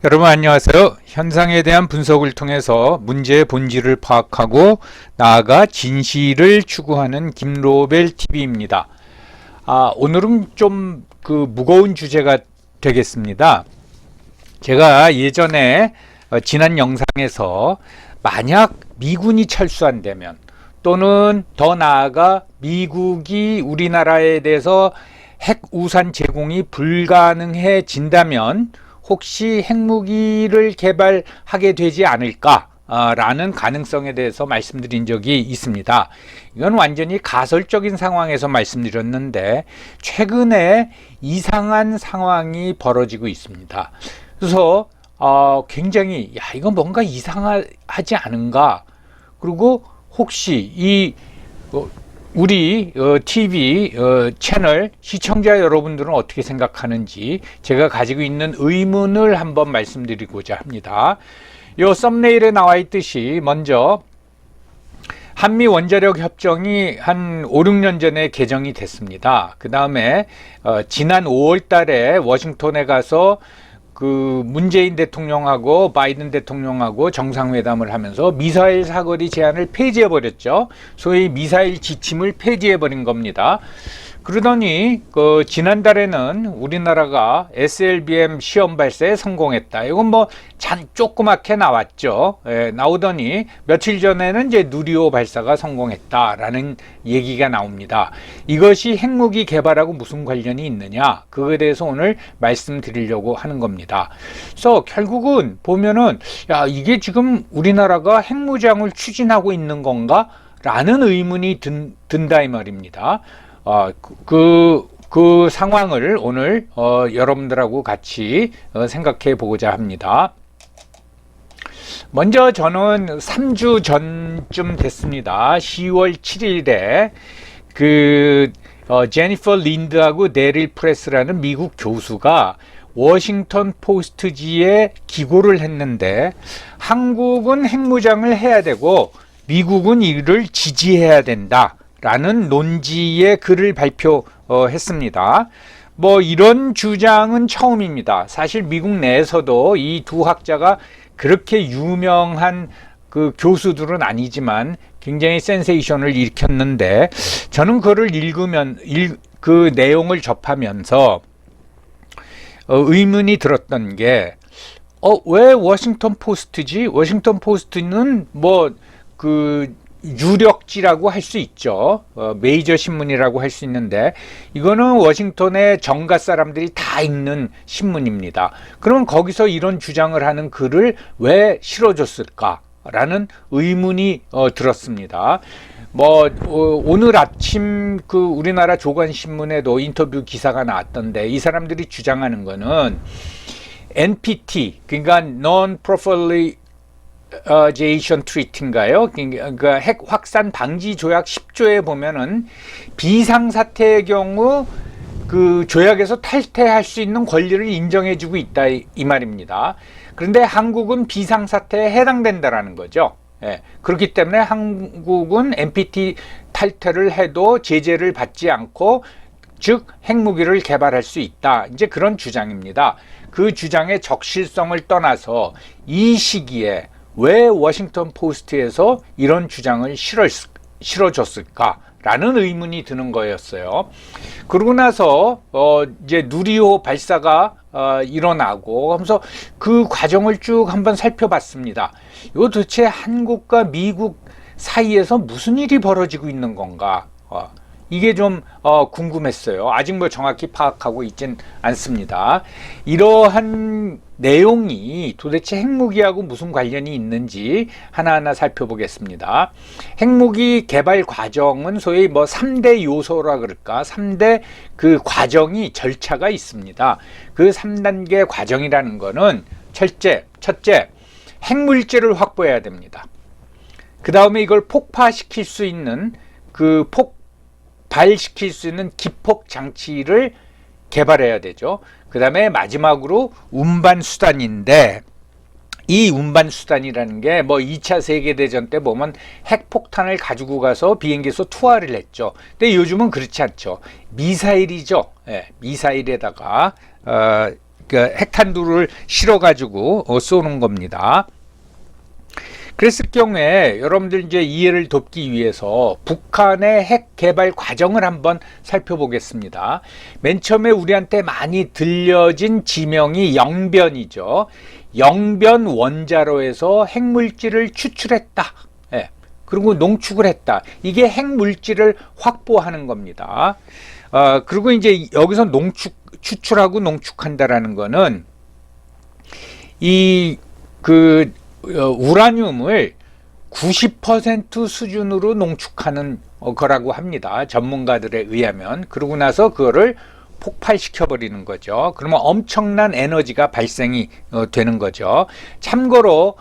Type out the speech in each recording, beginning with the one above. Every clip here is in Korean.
여러분 안녕하세요. 현상에 대한 분석을 통해서 문제의 본질을 파악하고 나아가 진실을 추구하는 김로벨 TV입니다. 오늘은 좀 무거운 주제가 되겠습니다. 제가 예전에 지난 영상에서 만약 미군이 철수한다면 또는 더 나아가 미국이 우리나라에 대해서 핵 우산 제공이 불가능해진다면 혹시 핵무기를 개발하게 되지 않을까 라는 가능성에 대해서 말씀드린 적이 있습니다. 이건 완전히 가설적인 상황에서 말씀드렸는데 최근에 이상한 상황이 벌어지고 있습니다. 그래서 굉장히 이건 뭔가 이상하지 않은가, 그리고 혹시 우리 TV 채널 시청자 여러분들은 어떻게 생각하는지 제가 가지고 있는 의문을 한번 말씀드리고자 합니다. 이 썸네일에 나와 있듯이 먼저 한미 원자력 협정이 한 5, 6년 전에 개정이 됐습니다. 그 다음에 지난 5월 달에 워싱턴에 가서 문재인 대통령하고 바이든 대통령하고 정상회담을 하면서 미사일 사거리 제한을 폐지해버렸죠. 소위 미사일 지침을 폐지해버린 겁니다. 그러더니 지난달에는 우리나라가 SLBM 시험 발사에 성공했다. 이건 조그맣게 나왔죠. 나오더니 며칠 전에는 이제 누리호 발사가 성공했다라는 얘기가 나옵니다. 이것이 핵무기 개발하고 무슨 관련이 있느냐? 그거에 대해서 오늘 말씀드리려고 하는 겁니다. 그래서 결국은 보면은 이게 지금 우리나라가 핵무장을 추진하고 있는 건가? 라는 의문이 든다 이 말입니다. 그 상황을 오늘 여러분들하고 같이 생각해 보고자 합니다. 먼저 저는 3주 전쯤 됐습니다. 10월 7일에 제니퍼 린드하고 데릴 프레스라는 미국 교수가 워싱턴 포스트지에 기고를 했는데, 한국은 핵무장을 해야 되고 미국은 이를 지지해야 된다 라는 논지의 글을 발표했습니다. 이런 주장은 처음입니다. 사실 미국 내에서도 이 두 학자가 그렇게 유명한 교수들은 아니지만 굉장히 센세이션을 일으켰는데, 저는 그거를 읽으면 그 내용을 접하면서 의문이 들었던 게 왜 워싱턴 포스트지? 워싱턴 포스트는 유력지라고 할 수 있죠. 메이저 신문이라고 할 수 있는데, 이거는 워싱턴의 정가 사람들이 다 읽는 신문입니다. 그러면 거기서 이런 주장을 하는 글을 왜 실어줬을까? 라는 의문이 들었습니다. 오늘 아침 우리나라 조간신문에도 인터뷰 기사가 나왔던데, 이 사람들이 주장하는 거는 NPT, 그러니까 Non-Proliferation Treaty인가요? 그러니까 핵 확산 방지 조약 10조에 보면은 비상사태의 경우 조약에서 탈퇴할 수 있는 권리를 인정해주고 있다 이 말입니다. 그런데 한국은 비상사태에 해당된다라는 거죠. 그렇기 때문에 한국은 NPT 탈퇴를 해도 제재를 받지 않고, 즉 핵무기를 개발할 수 있다. 이제 그런 주장입니다. 그 주장의 적실성을 떠나서 이 시기에 왜 워싱턴 포스트에서 이런 주장을 실어줬을까? 라는 의문이 드는 거였어요. 그러고 나서 이제 누리호 발사가 일어나고 하면서 그 과정을 쭉 한번 살펴봤습니다. 이거 도대체 한국과 미국 사이에서 무슨 일이 벌어지고 있는 건가? 이게 좀 궁금했어요. 아직 정확히 파악하고 있진 않습니다. 이러한 내용이 도대체 핵무기하고 무슨 관련이 있는지 하나하나 살펴보겠습니다. 핵무기 개발 과정은 소위 3대 요소라 그럴까? 3대 과정이 절차가 있습니다. 그 3단계 과정이라는 거는 첫째, 핵물질을 확보해야 됩니다. 그 다음에 이걸 폭파시킬 수 있는 발시킬 수 있는 기폭 장치를 개발해야 되죠. 그 다음에 마지막으로 운반 수단인데, 이 운반 수단이라는 게 2차 세계대전 때 보면 핵폭탄을 가지고 가서 비행기에서 투하를 했죠. 근데 요즘은 그렇지 않죠. 미사일이죠. 미사일에다가 핵탄두를 실어가지고 쏘는 겁니다. 그랬을 경우에 여러분들 이제 이해를 돕기 위해서 북한의 핵 개발 과정을 한번 살펴보겠습니다. 맨 처음에 우리한테 많이 들려진 지명이 영변이죠. 영변 원자로에서 핵물질을 추출했다. 예. 그리고 농축을 했다. 이게 핵물질을 확보하는 겁니다. 그리고 이제 여기서 추출하고 농축한다라는 거는 우라늄을 90% 수준으로 농축하는 거라고 합니다. 전문가들에 의하면. 그러고 나서 그거를 폭발시켜 버리는 거죠. 그러면 엄청난 에너지가 발생이 되는 거죠. 참고로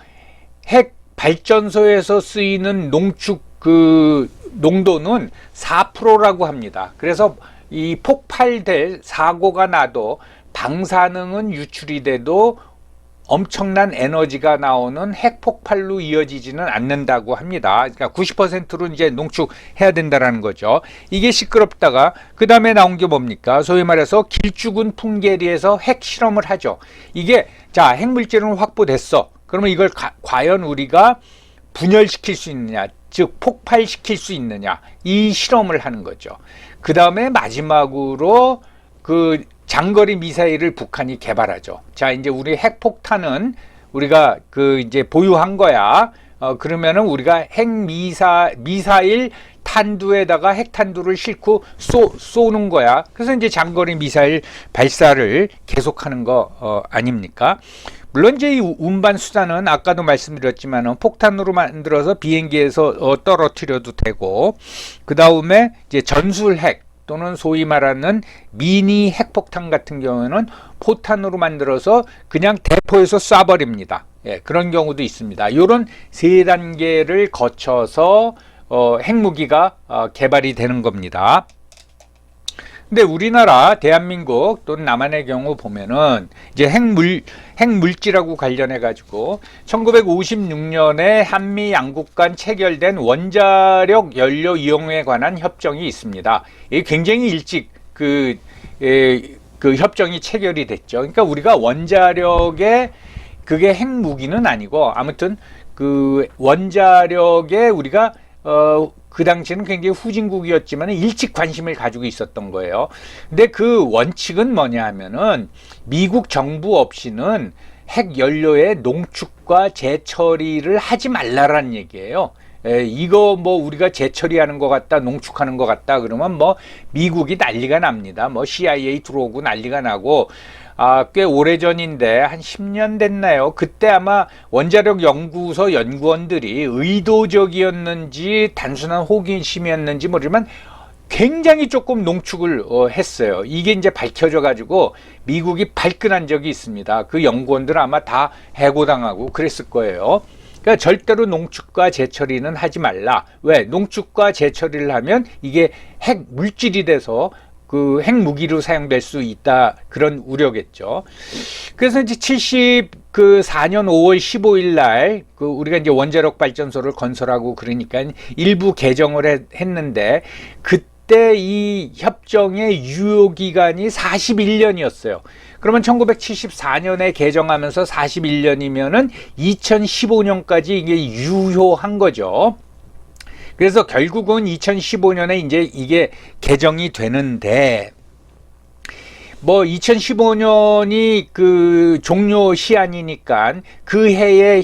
핵 발전소에서 쓰이는 농축 농도는 4%라고 합니다. 그래서 이 폭발될 사고가 나도 방사능은 유출이 돼도 엄청난 에너지가 나오는 핵폭발로 이어지지는 않는다고 합니다. 그러니까 90%로 이제 농축해야 된다라는 거죠. 이게 시끄럽다가 그 다음에 나온 게 뭡니까? 소위 말해서 길쭉은 풍계리에서 핵 실험을 하죠. 이게 자, 핵물질은 확보됐어. 그러면 이걸 과연 우리가 분열시킬 수 있느냐, 즉 폭발시킬 수 있느냐, 이 실험을 하는 거죠. 그 다음에 마지막으로 장거리 미사일을 북한이 개발하죠. 자, 이제 우리 핵폭탄은 우리가 이제 보유한 거야. 그러면은 우리가 미사일 탄두에다가 핵탄두를 싣고 쏘는 거야. 그래서 이제 장거리 미사일 발사를 계속하는 거 아닙니까? 물론 이제 이 운반 수단은 아까도 말씀드렸지만 폭탄으로 만들어서 비행기에서 떨어뜨려도 되고, 그 다음에 이제 전술핵 또는 소위 말하는 미니 핵폭탄 같은 경우에는 포탄으로 만들어서 그냥 대포에서 쏴버립니다. 예, 그런 경우도 있습니다. 이런 세 단계를 거쳐서 핵무기가 개발이 되는 겁니다. 근데 우리나라 대한민국 또는 남한의 경우 보면은 이제 핵물질하고 관련해 가지고 1956년에 한미 양국 간 체결된 원자력 연료 이용에 관한 협정이 있습니다. 이게 굉장히 일찍 그 협정이 체결이 됐죠. 그러니까 우리가 원자력에 그게 핵무기는 아니고 아무튼 그 원자력에 우리가 그 당시에는 굉장히 후진국이었지만 일찍 관심을 가지고 있었던 거예요. 근데 그 원칙은 뭐냐 하면은 미국 정부 없이는 핵 연료의 농축과 재처리를 하지 말라라는 얘기예요. 이거 뭐 우리가 재처리하는 것 같다, 농축하는 것 같다 그러면 뭐 미국이 난리가 납니다. 뭐 CIA 들어오고 난리가 나고, 꽤 오래전인데 한 10년 됐나요? 그때 아마 원자력 연구소 연구원들이 의도적이었는지 단순한 호기심이었는지 모르지만 굉장히 조금 농축을 했어요. 이게 이제 밝혀져 가지고 미국이 발끈한 적이 있습니다. 그 연구원들은 아마 다 해고당하고 그랬을 거예요. 그러니까 절대로 농축과 재처리는 하지 말라. 왜? 농축과 재처리를 하면 이게 핵 물질이 돼서 그 핵무기로 사용될 수 있다, 그런 우려겠죠. 그래서 이제 74년 5월 15일 날 우리가 이제 원자력 발전소를 건설하고 그러니까 일부 개정을 했는데 그때 이 협정의 유효 기간이 41년이었어요. 그러면 1974년에 개정하면서 41년이면은 2015년까지 이게 유효한 거죠. 그래서 결국은 2015년에 이제 이게 개정이 되는데, 뭐 2015년이 그 종료 시한이니까 그 해에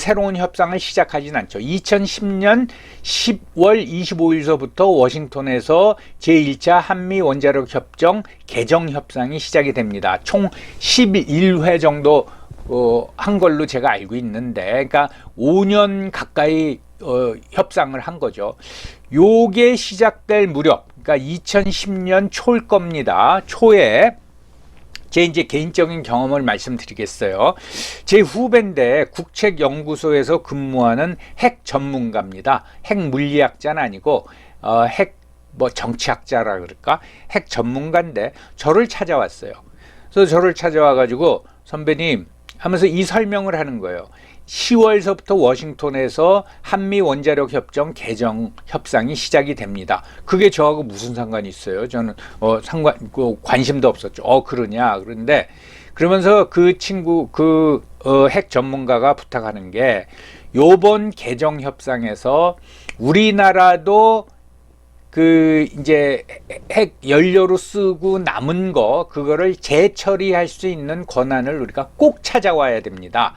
새로운 협상을 시작하진 않죠. 2010년 10월 25일서부터 워싱턴에서 제1차 한미 원자력 협정 개정 협상이 시작이 됩니다. 총 11회 정도 한 걸로 제가 알고 있는데, 그러니까 5년 가까이 협상을 한 거죠. 요게 시작될 무렵, 그러니까 2010년 초일 겁니다. 초에 제 이제 개인적인 경험을 말씀드리겠어요. 제 후배인데 국책연구소에서 근무하는 핵 전문가입니다. 핵 물리학자는 아니고 핵 뭐 정치학자라 그럴까? 핵 전문가인데 저를 찾아왔어요. 그래서 저를 찾아와 가지고 선배님 하면서 이 설명을 하는 거예요. 10월서부터 워싱턴에서 한미 원자력 협정 개정 협상이 시작이 됩니다. 그게 저하고 무슨 상관이 있어요? 저는 관심도 없었죠. 그러냐? 그런데 그러면서 그 친구 핵 전문가가 부탁하는 게 요번 개정 협상에서 우리나라도 그 이제 핵 연료로 쓰고 남은 거 그거를 재처리할 수 있는 권한을 우리가 꼭 찾아와야 됩니다.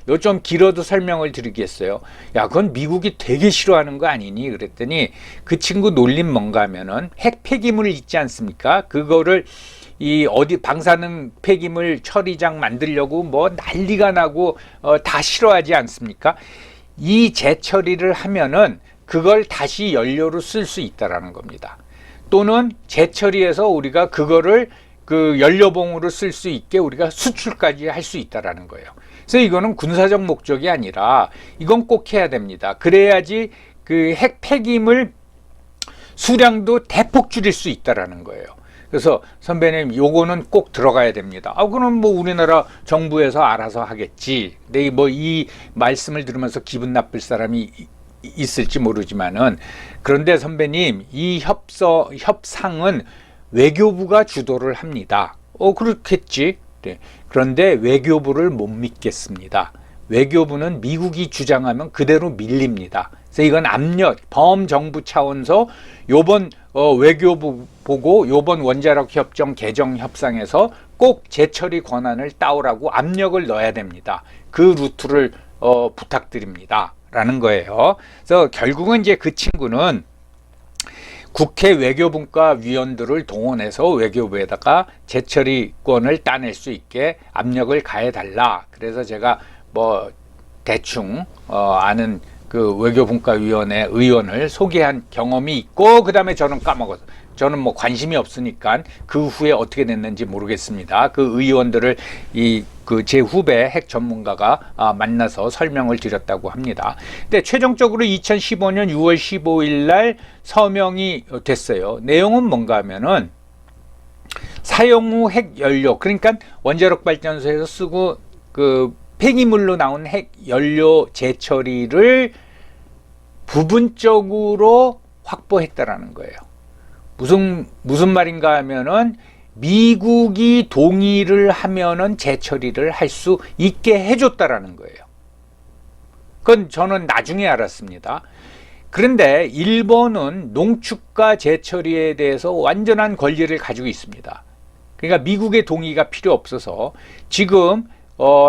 요 좀 길어도 설명을 드리겠어요. 야, 그건 미국이 되게 싫어하는 거 아니니? 그랬더니 그 친구 논리는 뭔가 하면은 핵 폐기물 있지 않습니까? 그거를 이 어디 방사능 폐기물 처리장 만들려고 뭐 난리가 나고 다 싫어하지 않습니까? 이 재처리를 하면은 그걸 다시 연료로 쓸 수 있다라는 겁니다. 또는 재처리해서 우리가 그거를 그 연료봉으로 쓸 수 있게 우리가 수출까지 할 수 있다라는 거예요. 그래서 이거는 군사적 목적이 아니라 이건 꼭 해야 됩니다. 그래야지 그 핵 폐기물 수량도 대폭 줄일 수 있다라는 거예요. 그래서 선배님 요거는 꼭 들어가야 됩니다. 그럼 뭐 우리나라 정부에서 알아서 하겠지. 근데 뭐 이 말씀을 들으면서 기분 나쁠 사람이 있을지 모르지만은, 그런데 선배님 이 협상은 외교부가 주도를 합니다. 그렇겠지. 네. 그런데 외교부를 못 믿겠습니다. 외교부는 미국이 주장하면 그대로 밀립니다. 그래서 이건 압력, 범정부 차원에서 요번 외교부 보고 요번 원자력 협정 개정 협상에서 꼭 재처리 권한을 따오라고 압력을 넣어야 됩니다. 그 루트를 부탁드립니다. 라는 거예요. 그래서 결국은 이제 그 친구는 국회 외교분과 위원들을 동원해서 외교부에다가 재처리권을 따낼 수 있게 압력을 가해달라. 그래서 제가 뭐 대충 아는 그 외교분과위원회 의원을 소개한 경험이 있고, 그 다음에 저는 까먹어서 저는 뭐 관심이 없으니까 그 후에 어떻게 됐는지 모르겠습니다. 그 의원들을 그 제 후배 핵 전문가가 만나서 설명을 드렸다고 합니다. 근데 최종적으로 2015년 6월 15일 날 서명이 됐어요. 내용은 뭔가 하면은 사용 후 핵 연료, 그러니까 원자력 발전소에서 쓰고 그 폐기물로 나온 핵 연료 재처리를 부분적으로 확보했다라는 거예요. 무슨 말인가 하면은 미국이 동의를 하면은 재처리를 할 수 있게 해줬다라는 거예요. 그건 저는 나중에 알았습니다. 그런데 일본은 농축과 재처리에 대해서 완전한 권리를 가지고 있습니다. 그러니까 미국의 동의가 필요 없어서 지금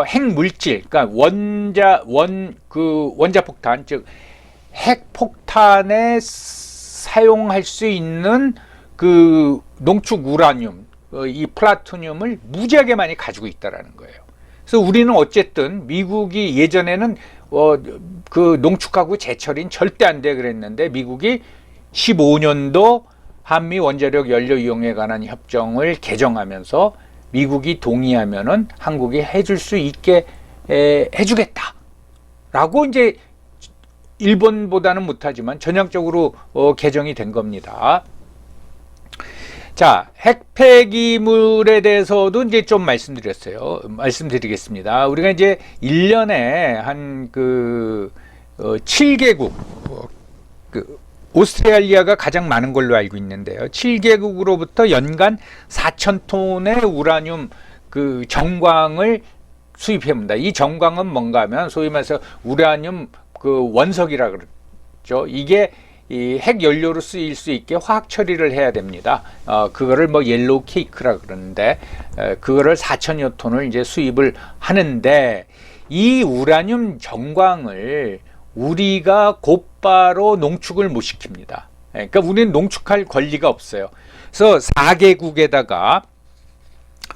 핵물질, 그러니까 원자폭탄, 즉 핵폭탄에 사용할 수 있는 그 농축 우라늄, 이 플라토늄을 무지하게 많이 가지고 있다라는 거예요. 그래서 우리는 어쨌든 미국이 예전에는 그 농축하고 재처리는 절대 안 돼 그랬는데, 미국이 15년도 한미 원자력 연료 이용에 관한 협정을 개정하면서 미국이 동의하면은 한국이 해줄 수 있게 해주겠다라고 이제 일본보다는 못하지만 전향적으로 개정이 된 겁니다. 자, 핵 폐기물에 대해서도 이제 좀 말씀드리겠습니다. 우리가 이제 1년에 한 7개국, 오스트레일리아가 가장 많은 걸로 알고 있는데요. 7개국으로부터 연간 4,000톤의 우라늄 그 정광을 수입해옵니다. 이 정광은 뭔가 하면 소위 말해서 우라늄 그 원석이라 그러죠. 이게 이 핵 연료로 쓰일 수 있게 화학 처리를 해야 됩니다. 그거를 뭐 옐로우 케이크라 그러는데, 그거를 4,000여 톤을 이제 수입을 하는데, 이 우라늄 정광을 우리가 곧바로 농축을 못 시킵니다. 그러니까 우리는 농축할 권리가 없어요. 그래서 4개국에다가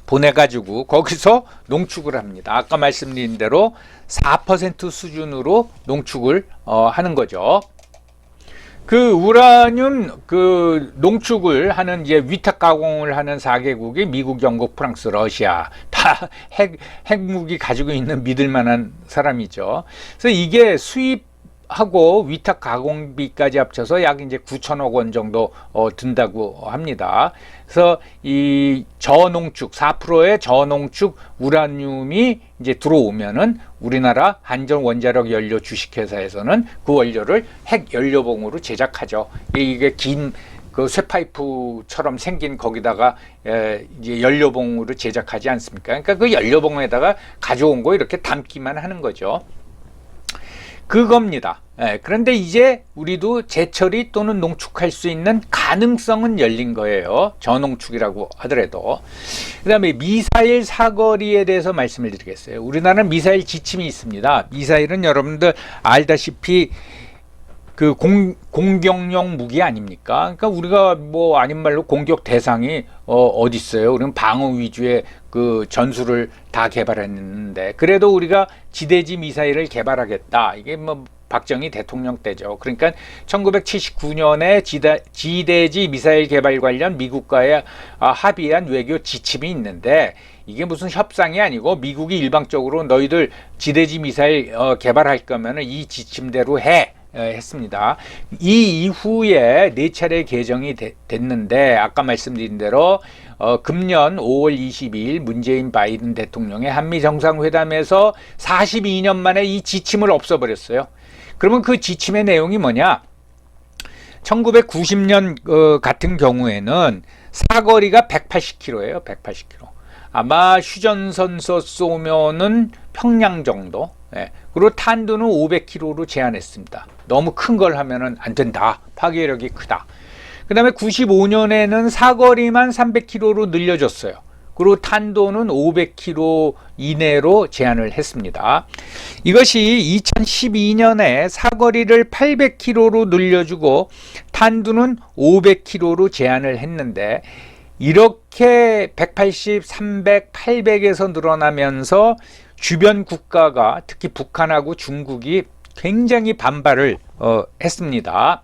보내가지고 거기서 농축을 합니다. 아까 말씀드린 대로 4% 수준으로 농축을 하는 거죠. 그 우라늄 그 농축을 하는 이제 위탁 가공을 하는 4개국이 미국, 영국, 프랑스, 러시아, 다 핵무기 가지고 있는 믿을 만한 사람이죠. 그래서 이게 수입하고 위탁 가공비까지 합쳐서 약 이제 9천억 원 정도 든다고 합니다. 그래서 이 저농축 4%의 저농축 우라늄이 이제 들어오면은 우리나라 한전 원자력 연료 주식회사에서는 그 원료를 핵 연료봉으로 제작하죠. 이게 긴 그 쇠파이프처럼 생긴 거기다가 이제 연료봉으로 제작하지 않습니까? 그러니까 그 연료봉에다가 가져온 거 이렇게 담기만 하는 거죠. 그겁니다. 그런데 이제 우리도 재처리 또는 농축할 수 있는 가능성은 열린 거예요. 저농축이라고 하더라도. 그 다음에 미사일 사거리에 대해서 말씀을 드리겠어요. 우리나라는 미사일 지침이 있습니다. 미사일은 여러분들 알다시피 그 공격용 무기 아닙니까? 그러니까 우리가 뭐 아닌 말로 공격 대상이 어디 있어요? 우리는 방어 위주의 그 전술을 다 개발했는데 그래도 우리가 지대지 미사일을 개발하겠다. 이게 뭐 박정희 대통령 때죠. 그러니까 1979년에 지대지 미사일 개발 관련 미국과의 합의한 외교 지침이 있는데 이게 무슨 협상이 아니고 미국이 일방적으로 너희들 지대지 미사일 개발할 거면은 이 지침대로 해. 했습니다. 이 이후에 4차례 개정이 됐는데 아까 말씀드린 대로 금년 5월 22일 문재인 바이든 대통령의 한미 정상회담에서 42년 만에 이 지침을 없애버렸어요. 그러면 그 지침의 내용이 뭐냐? 1990년 같은 경우에는 사거리가 180km예요. 180km. 아마 휴전선서 쏘면은 평양 정도. 그리고 탄두는 500km로 제한했습니다. 너무 큰 걸 하면은 안 된다. 파괴력이 크다. 그 다음에 95년에는 사거리만 300km로 늘려줬어요. 그리고 탄도는 500km 이내로 제한을 했습니다. 이것이 2012년에 사거리를 800km로 늘려주고 탄두는 500km로 제한을 했는데 이렇게 180, 300, 800에서 늘어나면서 주변 국가가 특히 북한하고 중국이 굉장히 반발을 했습니다.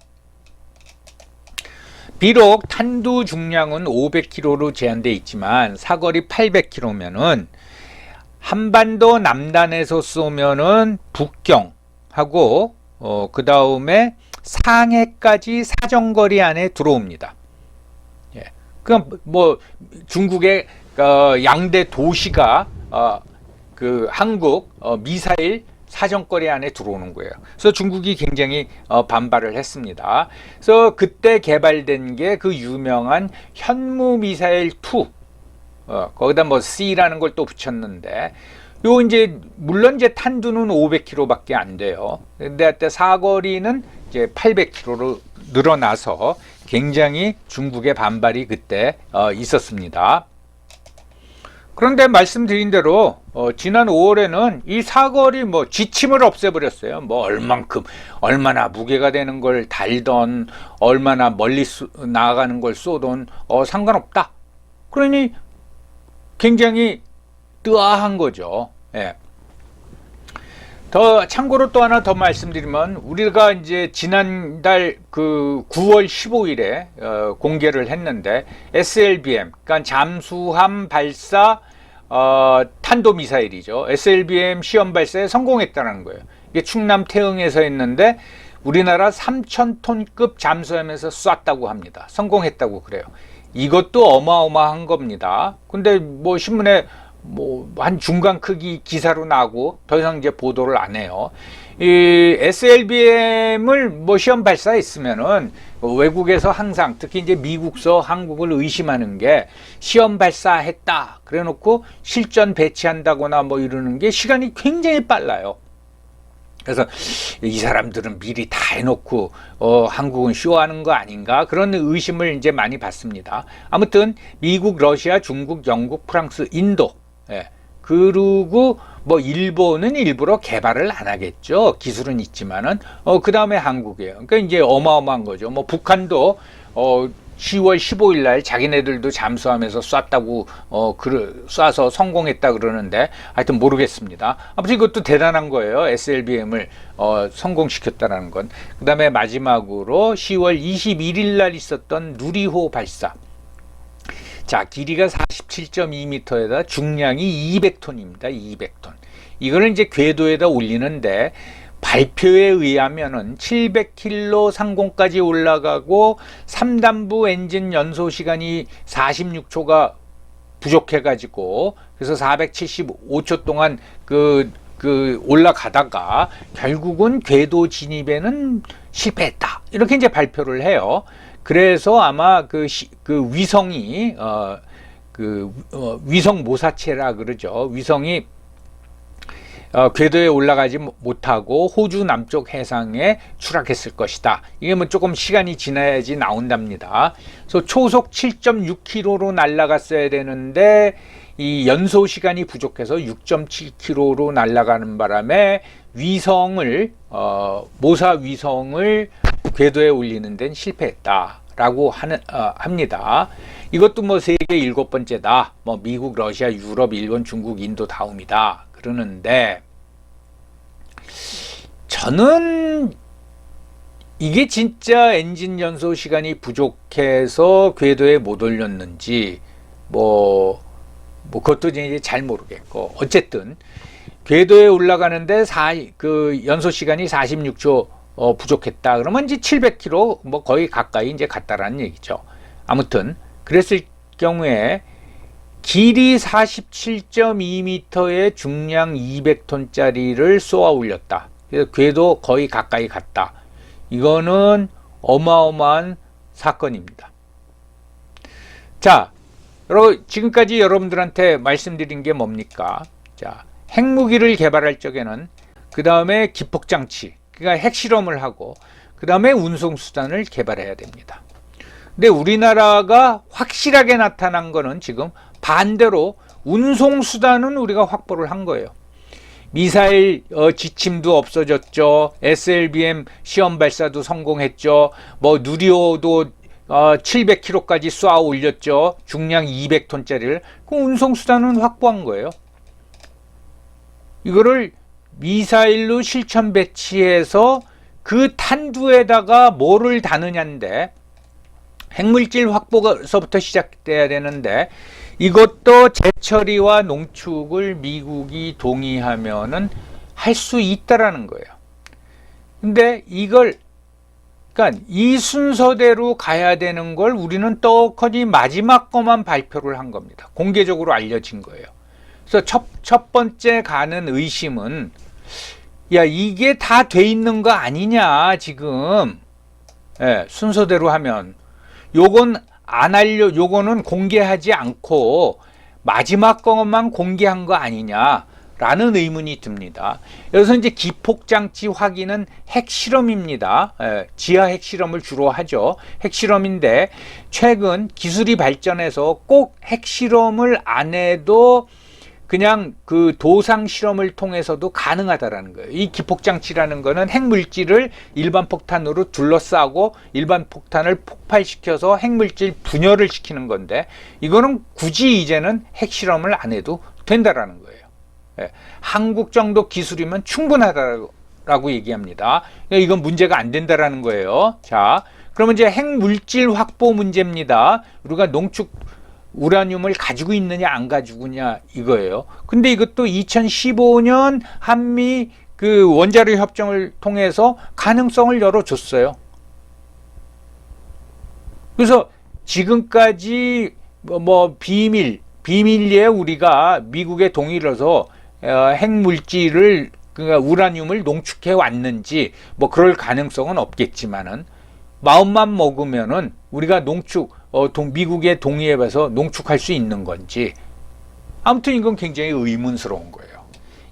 비록 탄두 중량은 500kg로 제한되어 있지만 사거리 800km면은 한반도 남단에서 쏘면은 북경하고 그 다음에 상해까지 사정거리 안에 들어옵니다. 그럼 뭐 중국의 양대 도시가 그 한국 미사일 사정거리 안에 들어오는 거예요. 그래서 중국이 굉장히 반발을 했습니다. 그래서 그때 개발된 게 그 유명한 현무 미사일 2, 거기다 뭐 C라는 걸 또 붙였는데, 요 이제 물론 이제 탄두는 500km밖에 안 돼요. 근데 그때 사거리는 이제 800km로 늘어나서 굉장히 중국의 반발이 그때 있었습니다. 그런데 말씀드린 대로 지난 5월에는 이 사거리 뭐 지침을 없애버렸어요. 뭐 얼만큼 얼마나 무게가 되는 걸 달던 얼마나 멀리 나가는 걸 쏘던 상관없다. 그러니 굉장히 뜨아한 거죠. 예. 더 참고로 또 하나 더 말씀드리면 우리가 이제 지난달 그 9월 15일에 공개를 했는데 SLBM, 그러니까 잠수함 발사 탄도미사일이죠. SLBM 시험 발사에 성공했다는 거예요. 이게 충남 태흥에서 했는데 우리나라 3,000톤급 잠수함에서 쐈다고 합니다. 성공했다고 그래요. 이것도 어마어마한 겁니다. 근데 뭐 신문에 뭐 한 중간 크기 기사로 나고 더 이상 이제 보도를 안 해요. 이 SLBM을 뭐 시험 발사했으면은 외국에서 항상 특히 이제 미국서 한국을 의심하는 게 시험 발사했다 그래 놓고 실전 배치한다거나 뭐 이러는 게 시간이 굉장히 빨라요. 그래서 이 사람들은 미리 다 해놓고 한국은 쇼하는 거 아닌가 그런 의심을 이제 많이 받습니다. 아무튼 미국, 러시아, 중국, 영국, 프랑스, 인도, 그리고 뭐 일본은 일부러 개발을 안 하겠죠. 기술은 있지만은 그 다음에 한국이에요. 그러니까 이제 어마어마한 거죠. 뭐 북한도 10월 15일 날 자기네들도 잠수함에서 쐈다고 쏴서 성공했다 그러는데 하여튼 모르겠습니다. 아무튼 이것도 대단한 거예요. SLBM을 성공시켰다라는 건. 그 다음에 마지막으로 10월 21일 날 있었던 누리호 발사. 자, 길이가 47.2m에다 중량이 200톤입니다. 200톤. 이거는 이제 궤도에다 올리는데 발표에 의하면은 700km 상공까지 올라가고 3단부 엔진 연소 시간이 46초가 부족해 가지고 그래서 475초 동안 그 올라가다가 결국은 궤도 진입에는 실패했다. 이렇게 이제 발표를 해요. 그래서 아마 그 위성이 위성 모사체라 그러죠. 위성이 궤도에 올라가지 못하고 호주 남쪽 해상에 추락했을 것이다. 이게 뭐 조금 시간이 지나야지 나온답니다. 그래서 초속 7.6km로 날아갔어야 되는데 이 연소 시간이 부족해서 6.7km로 날아가는 바람에 위성을 모사 위성을 궤도에 올리는 데는 실패했다라고 합니다. 이것도 뭐 세계 7번째다. 뭐 미국, 러시아, 유럽, 일본, 중국, 인도 다음이다. 그러는데 저는 이게 진짜 엔진 연소 시간이 부족해서 궤도에 못 올렸는지 뭐 그것도 이제 잘 모르겠고, 어쨌든 궤도에 올라가는데 그 연소 시간이 46초 부족했다. 그러면 이제 700km 뭐 거의 가까이 이제 갔다라는 얘기죠. 아무튼 그랬을 경우에 길이 47.2m에 중량 200톤짜리를 쏘아 올렸다. 그래서 궤도 거의 가까이 갔다. 이거는 어마어마한 사건입니다. 자, 지금까지 여러분들한테 말씀드린 게 뭡니까? 자, 핵무기를 개발할 적에는 그 다음에 기폭장치, 그러니까 핵실험을 하고 그 다음에 운송수단을 개발해야 됩니다. 근데 우리나라가 확실하게 나타난 거는 지금 반대로 운송수단은 우리가 확보를 한 거예요. 미사일 지침도 없어졌죠. SLBM 시험 발사도 성공했죠. 뭐 누리호도 700km까지 쏘아 올렸죠. 중량 200톤짜리를. 그 운송수단은 확보한 거예요. 이거를 미사일로 실전 배치해서 그 탄두에다가 뭐를 다느냐인데, 핵물질 확보서부터 시작돼야 되는데, 이것도 재처리와 농축을 미국이 동의하면은 할 수 있다라는 거예요. 근데 그러니까 이 순서대로 가야 되는 걸 우리는 떡하니 마지막 것만 발표를 한 겁니다. 공개적으로 알려진 거예요. 그래서 첫 번째 가는 의심은, 야, 이게 다 돼 있는 거 아니냐 지금. 순서대로 하면 요거는 공개하지 않고 마지막 것만 공개한 거 아니냐라는 의문이 듭니다. 여기서 이제 기폭장치 확인은 핵실험입니다. 지하 핵실험을 주로 하죠. 핵실험인데 최근 기술이 발전해서 꼭 핵실험을 안 해도 그냥 그 도상 실험을 통해서도 가능하다라는 거예요. 이 기폭장치라는 거는 핵물질을 일반 폭탄으로 둘러싸고 일반 폭탄을 폭발시켜서 핵물질 분열을 시키는 건데, 이거는 굳이 이제는 핵실험을 안 해도 된다라는 거예요. 한국 정도 기술이면 충분하다라고 얘기합니다. 이건 문제가 안 된다라는 거예요. 자, 그러면 이제 핵물질 확보 문제입니다. 우리가 우라늄을 가지고 있느냐 안 가지고 있느냐 이거예요. 근데 이것도 2015년 한미 그 원자력 협정을 통해서 가능성을 열어줬어요. 그래서 지금까지 뭐 비밀리에 우리가 미국의 동의를 해서 핵물질을, 그러니까 우라늄을 농축해 왔는지 뭐 그럴 가능성은 없겠지만은, 마음만 먹으면은 우리가 미국의 동의에 봐서 농축할 수 있는 건지, 아무튼 이건 굉장히 의문스러운 거예요.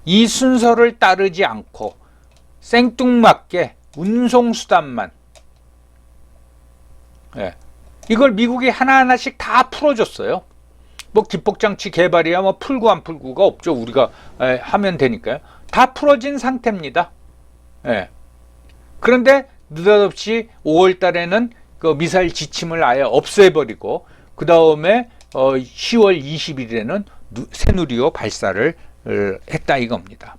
이 순서를 따르지 않고 생뚱맞게 운송수단만, 이걸 미국이 하나하나씩 다 풀어줬어요. 뭐 기폭장치 개발이야 뭐 풀고 안 풀고가 없죠. 우리가 하면 되니까요. 다 풀어진 상태입니다. 그런데 느닷없이 5월 달에는 그 미사일 지침을 아예 없애버리고, 그 다음에 10월 20일에는 새누리호 발사를 했다 이겁니다.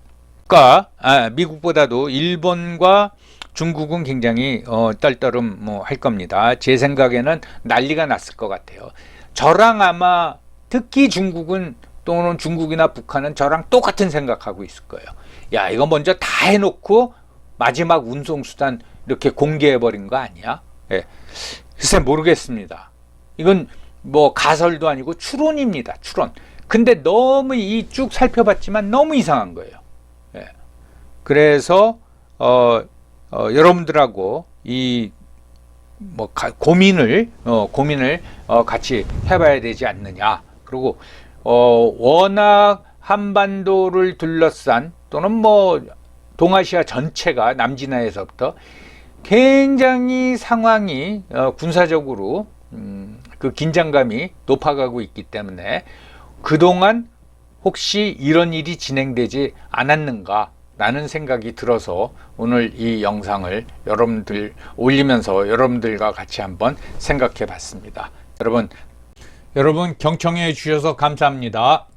그러니까 미국보다도 일본과 중국은 굉장히 떨떠름 할 겁니다. 제 생각에는 난리가 났을 것 같아요. 저랑 아마 특히 중국은, 또는 중국이나 북한은 저랑 똑같은 생각하고 있을 거예요. 야, 이거 먼저 다 해놓고 마지막 운송수단 이렇게 공개해버린 거 아니야? 글쎄 모르겠습니다. 이건 뭐 가설도 아니고 추론입니다. 추론. 근데 너무 쭉 살펴봤지만 너무 이상한 거예요. 그래서 여러분들하고 이 고민을 같이 해봐야 되지 않느냐. 그리고 워낙 한반도를 둘러싼 또는 동아시아 전체가 남진아에서부터 굉장히 상황이 군사적으로 그 긴장감이 높아가고 있기 때문에 그동안 혹시 이런 일이 진행되지 않았는가 라는 생각이 들어서 오늘 이 영상을 여러분들 올리면서 여러분들과 같이 한번 생각해 봤습니다. 여러분 경청해 주셔서 감사합니다.